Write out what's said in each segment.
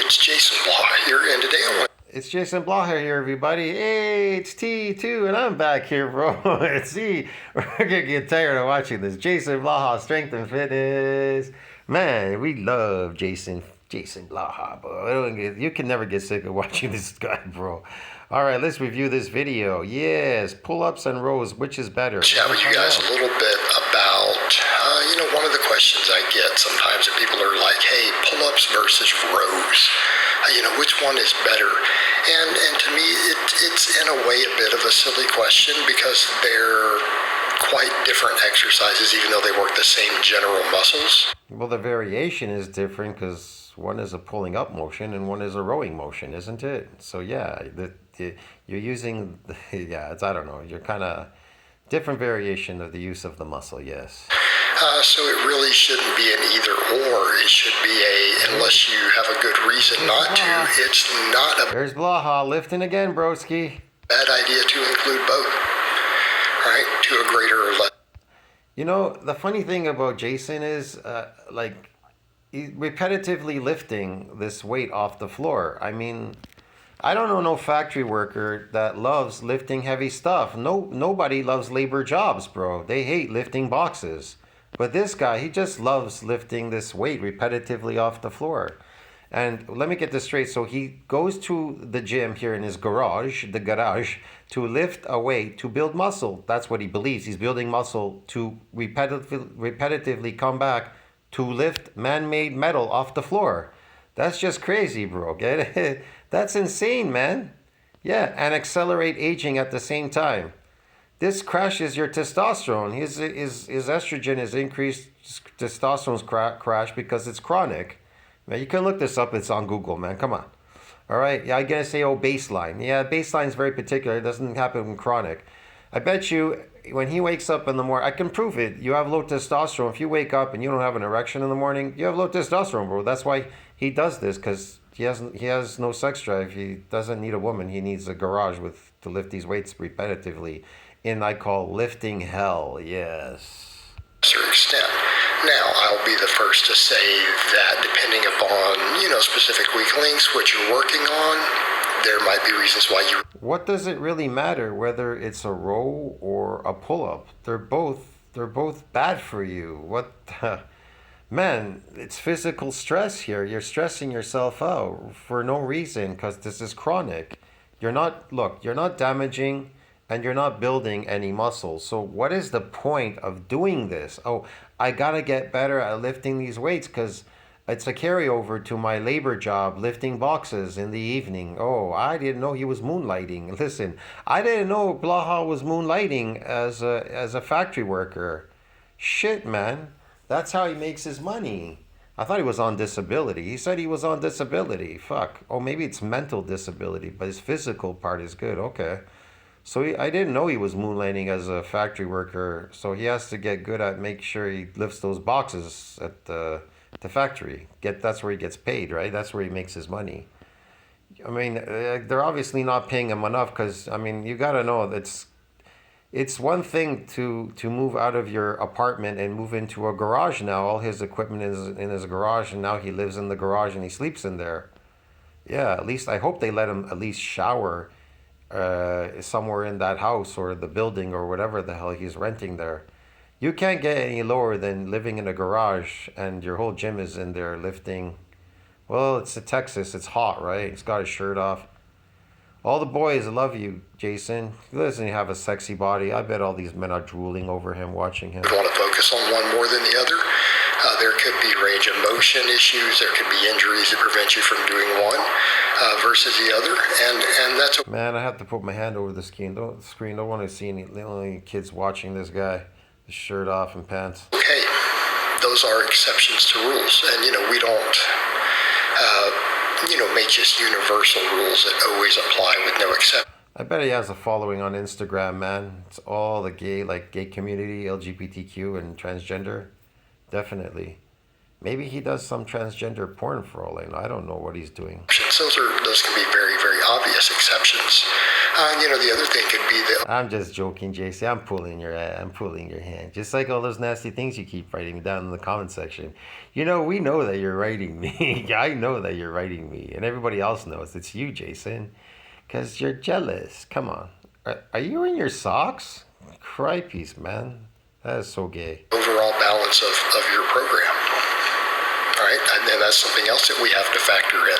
it's Jason Blaha here, and today I want It's Jason Blaha here, everybody. Hey, it's T2, and I'm back here, bro. See, we're gonna get tired of watching this. Jason Blaha, Strength and Fitness. Man, we love Jason Blaha, bro. You can never get sick of watching this guy, bro. All right, let's review this video. Yes, pull-ups and rows, which is better? chat with you guys a little bit about, one of the questions I get sometimes that people are like, hey, pull-ups versus rows. Which one is better? And to me, it's in a way a bit of a silly question because they're quite different exercises, even though they work the same general muscles. Well, the variation is different because one is a pulling up motion and one is a rowing motion, isn't it? So yeah, you're using, I don't know, you're kind of different variation of the use of the muscle, yes. So it really shouldn't be an either or. It should be unless you have a good reason not to, it's not a There's Blaha lifting again, broski. bad idea to include both, right? To a greater or less. You know, the funny thing about Jason is, he's repetitively lifting this weight off the floor. I mean, I don't know no factory worker that loves lifting heavy stuff. Nobody loves labor jobs, bro. They hate lifting boxes. But this guy, he just loves lifting this weight repetitively off the floor. And let me get this straight. So he goes to the gym here in his garage, to lift a weight to build muscle. That's what he believes. He's building muscle to repetitively come back to lift man-made metal off the floor. That's just crazy, bro. Get it? That's insane, man. Yeah, and accelerate aging at the same time. This crashes your testosterone. His estrogen is increased, testosterone's crash because it's chronic. Man, you can look this up. It's on Google, man. Come on. All right. Yeah, I'm going to say, baseline. Yeah, baseline is very particular. It doesn't happen in chronic. I bet you when he wakes up in the morning, I can prove it. You have low testosterone. If you wake up and you don't have an erection in the morning, you have low testosterone, bro. That's why he does this, because he has no sex drive. He doesn't need a woman. He needs a garage to lift these weights repetitively. I call lifting hell, yes. Certain extent. Now, I'll be the first to say that depending upon, specific weak links, what you're working on, there might be reasons why you... What does it really matter whether it's a row or a pull-up? They're both bad for you. Man, it's physical stress here. You're stressing yourself out for no reason because this is chronic. You're not damaging and you're not building any muscle. So what is the point of doing this? Oh, I gotta get better at lifting these weights because it's a carryover to my labor job, lifting boxes in the evening. Oh, I didn't know he was moonlighting. Listen, I didn't know Blaha was moonlighting as a factory worker. Shit, man. That's how he makes his money. I thought he was on disability. He said he was on disability. Fuck. Oh, maybe it's mental disability, but his physical part is good. Okay. So I didn't know he was moonlighting as a factory worker. So he has to get good at make sure he lifts those boxes at the factory. That's where he gets paid, right? That's where he makes his money. I mean, they're obviously not paying him enough because, I mean, you got to know it's one thing to move out of your apartment and move into a garage now. All his equipment is in his garage, and now he lives in the garage and he sleeps in there. Yeah, at least I hope they let him at least shower somewhere in that house or the building or whatever the hell he's renting there. You can't get any lower than living in a garage and your whole gym is in there lifting. Well, it's Texas. It's hot, right? He's got his shirt off. All the boys love you, Jason. He doesn't have a sexy body. I bet all these men are drooling over him, watching him. You want to focus on one more than the other. There could be range of motion issues. There could be injuries that prevent you from doing one versus the other, and that's okay. Man, I have to put my hand over the screen. Don't want to see any kids watching this guy, his shirt off and pants. Okay, those are exceptions to rules, and we don't make just universal rules that always apply with no exception. I bet he has a following on Instagram, man. It's all the gay community, LGBTQ and transgender. Definitely. Maybe he does some transgender porn for all I know. I don't know what he's doing. Those can be very, very obvious exceptions. The other thing could be that I'm just joking, JC. I'm pulling your hand. Just like all those nasty things you keep writing down in the comment section. We know that you're writing me. I know that you're writing me, and everybody else knows it's you, Jason, because you're jealous. Come on, are you in your socks? Cripeys, man, that is so gay. overall balance of your program. All right, and then that's something else that we have to factor in,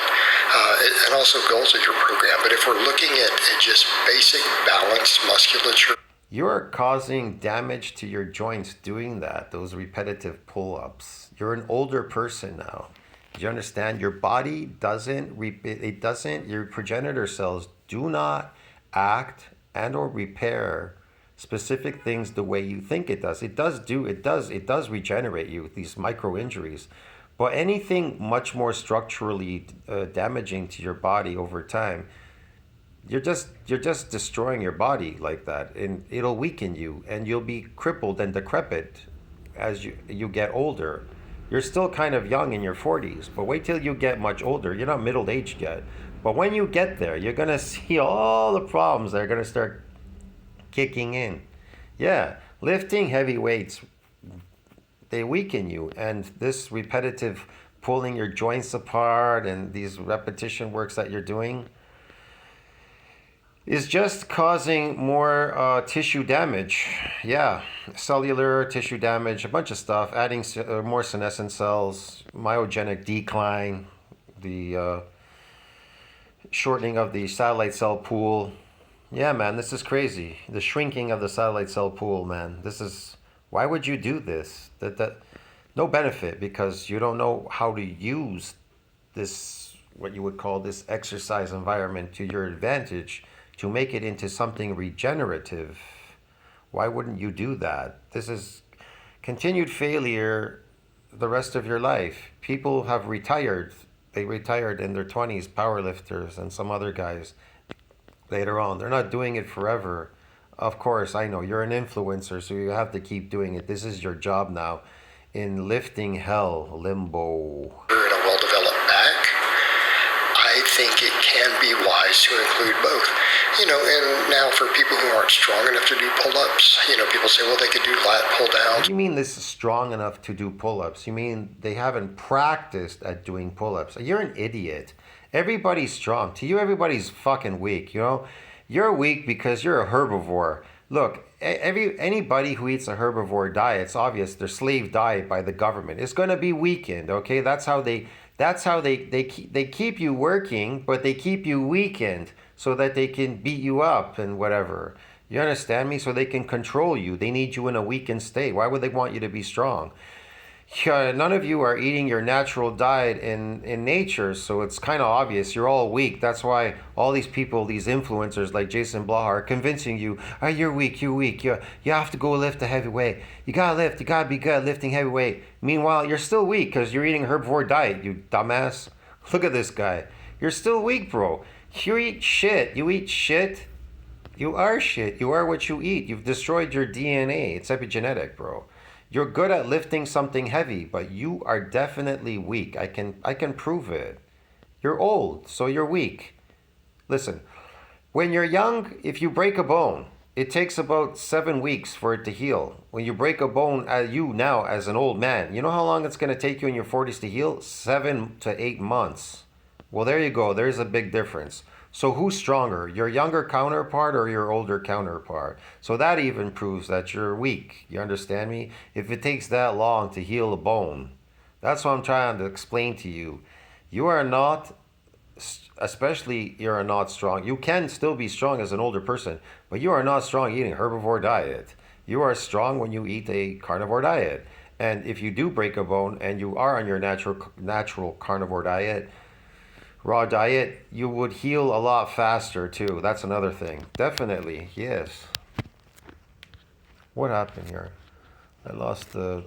and also goals of your program. But if we're looking at just basic balance, musculature. You are causing damage to your joints doing that, those repetitive pull-ups. You're an older person now. Do you understand? Your body your progenitor cells do not act and or repair specific things the way you think it does. It does regenerate you with these micro injuries. But anything much more structurally damaging to your body over time, you're just destroying your body like that, and it'll weaken you, and you'll be crippled and decrepit as you get older. You're still kind of young in your 40s, but wait till you get much older. You're not middle aged yet, but when you get there, you're gonna see all the problems that are gonna start kicking in. Yeah, lifting heavy weights, they weaken you, and this repetitive pulling your joints apart and these repetition works that you're doing is just causing more tissue damage. Yeah, cellular tissue damage, a bunch of stuff, adding more senescent cells, myogenic decline, the shortening of the satellite cell pool. Yeah, man, this is crazy. The shrinking of the satellite cell pool, man. Why would you do this? That no benefit, because you don't know how to use this, what you would call this exercise environment, to your advantage, to make it into something regenerative. Why wouldn't you do that? This is continued failure the rest of your life. People have retired. They retired in their 20s, powerlifters and some other guys later on. They're not doing it forever. Of course, I know you're an influencer, so you have to keep doing it. This is your job now in lifting hell limbo. In a well-developed back, I think it can be wise to include both. And now for people who aren't strong enough to do pull-ups, people say, well, they could do lat pull-downs. What do you mean this is strong enough to do pull-ups? You mean they haven't practiced at doing pull-ups? You're an idiot. Everybody's strong. To you, everybody's fucking weak, You're weak because you're a herbivore. Look, anybody who eats a herbivore diet, it's obvious their slave diet by the government, is going to be weakened, okay? That's how they keep you working, but they keep you weakened so that they can beat you up and whatever. You understand me? So they can control you. They need you in a weakened state. Why would they want you to be strong? None of you are eating your natural diet in nature, so it's kind of obvious you're all weak. That's why all these people, these influencers like Jason Blaha, are convincing you, oh, you're weak, you have to go lift a heavy weight. You gotta be good lifting heavy weight. Meanwhile, you're still weak because you're eating a herbivore diet, you dumbass. Look at this guy. You're still weak, bro. You eat shit. You eat shit. You are shit. You are what you eat. You've destroyed your DNA. It's epigenetic, bro. You're good at lifting something heavy, but you are definitely weak. I can prove it. You're old, so you're weak. Listen, when you're young, if you break a bone, it takes about 7 weeks for it to heal. When you break a bone, you now as an old man, you know how long it's going to take you in your 40s to heal? 7 to 8 months. Well, there you go. There's a big difference. So who's stronger, your younger counterpart or your older counterpart? So that even proves that you're weak. You understand me? If it takes that long to heal a bone, that's what I'm trying to explain to you. You are not, especially you're not strong. You can still be strong as an older person, but you are not strong eating a herbivore diet. You are strong when you eat a carnivore diet. And if you do break a bone and you are on your natural carnivore diet, raw diet, you would heal a lot faster too. That's another thing. Definitely, yes. What happened here? I lost the...